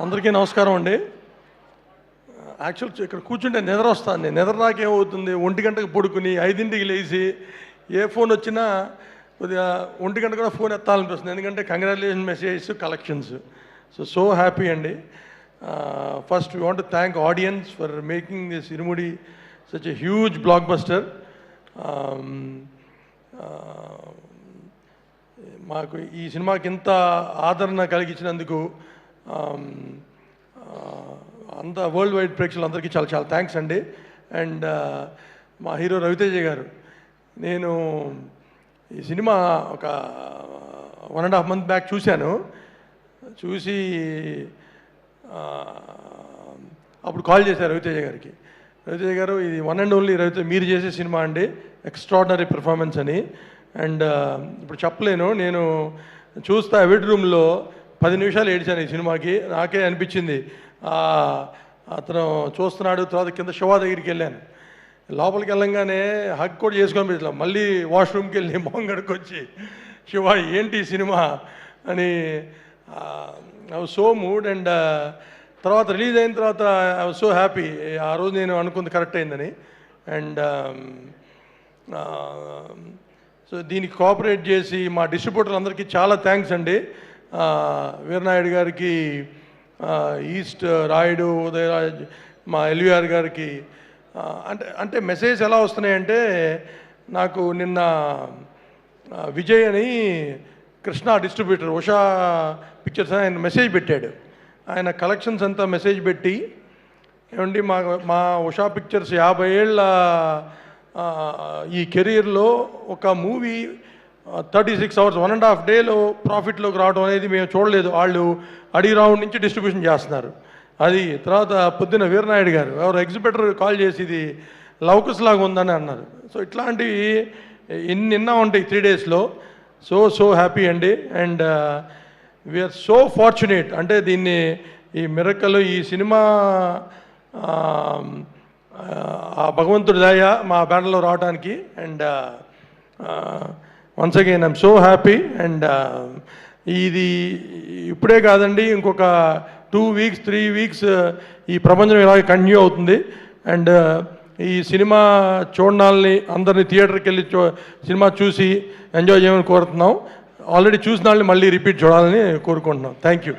అందరికీ నమస్కారం అండి. యాక్చువల్ ఇక్కడ కూర్చుంటే నిద్ర వస్తుంది. నిద్ర నాకేమవుతుంది, 1 గంటకు పడుకుని 5ంటికి లేచి ఏ ఫోన్ వచ్చినా కొద్దిగా 1 గంట కూడా ఫోన్ ఎత్తాలనిపిస్తుంది. ఎందుకంటే congratulation messages, collections. So happy అండి. First we want to thank audience for making this Irumudi such a huge blockbuster. మాకు ఈ సినిమాకి ఇంత ఆదరణ కలిగించినందుకు అంత వరల్డ్ వైడ్ ప్రేక్షకులందరికీ చాలా చాలా థ్యాంక్స్ అండి. అండ్ మా హీరో రవితేజ గారు, నేను ఈ సినిమా ఒక 1.5 month బ్యాక్ చూశాను. చూసి అప్పుడు కాల్ చేశారు రవితేజ గారికి. రవితేజ గారు, ఇది వన్ అండ్ ఓన్లీ రవితేజ మీరు చేసే సినిమా అండి, ఎక్స్ట్రాడినరీ పెర్ఫార్మెన్స్ అని. అండ్ ఇప్పుడు చెప్పలేను, నేను చూస్తా బెడ్ రూమ్లో 10 నిమిషాలు ఏడ్చాను ఈ సినిమాకి. నాకే అనిపించింది అతను చూస్తున్నాడు. తర్వాత కింద శివ దగ్గరికి వెళ్ళాను. లోపలికి వెళ్ళంగానే హగ్ కూడా చేసుకొని పెట్టా. మళ్ళీ వాష్రూమ్కి వెళ్ళి మొహం కడుక్కొచ్చి, శివ ఏంటి సినిమా అని I was so mood. And తర్వాత రిలీజ్ అయిన తర్వాత ఐ వాజ్ సో హ్యాపీ. ఆ రోజు నేను అనుకుంది కరెక్ట్ అయిందని. అండ్ సో దీనికి కోఆపరేట్ చేసి మా డిస్ట్రిబ్యూటర్లు అందరికీ చాలా థ్యాంక్స్ అండి. వీరనాయుడు గారికి, ఈస్ట్ రాయుడు, ఉదయరాజ్, మా ఎల్వీఆర్ గారికి. అంటే మెసేజ్ ఎలా వస్తున్నాయంటే, నాకు నిన్న విజయ్ అని కృష్ణా డిస్ట్రిబ్యూటర్ ఉషా పిక్చర్స్ ఆయన మెసేజ్ పెట్టాడు. ఆయన కలెక్షన్స్ అంతా మెసేజ్ పెట్టి, ఏమండి మా ఉషా పిక్చర్స్ 50 ఏళ్ళ ఈ కెరీర్లో ఒక మూవీ 36 hours 1.5 days ప్రాఫిట్లోకి రావడం అనేది మేము చూడలేదు. వాళ్ళు అడిగి రౌండ్ నుంచి డిస్ట్రిబ్యూషన్ చేస్తున్నారు. అది తర్వాత పొద్దున్న వీరనాయుడు గారు ఎవరు ఎగ్జిబిటర్ కాల్ చేసి ఇది లౌకస్ లాగా ఉందని అన్నారు. సో ఇట్లాంటివి ఎన్నో ఉంటాయి 3 daysలో. సో హ్యాపీ అండి. And we are so fortunate. అంటే దీన్ని ఈ మిరకల్ ఈ సినిమా ఆ భగవంతుడి దయ మా బ్యానర్లో రావడానికి. And once again I'm so happy. And ఇది ఇప్పుడే కాదండి, ఇంకొక 2 weeks 3 weeks ఈ ప్రపంచం ఇలాగే కంటిన్యూ అవుతుంది. అండ్ ఈ సినిమా చూడాలని అందరినీ థియేటర్కి వెళ్ళి సినిమా చూసి ఎంజాయ్ చేయమని కోరుతున్నాం. ఆల్రెడీ చూసిన వాళ్ళని మళ్ళీ రిపీట్ చూడాలని కోరుకుంటున్నాం. Thank you.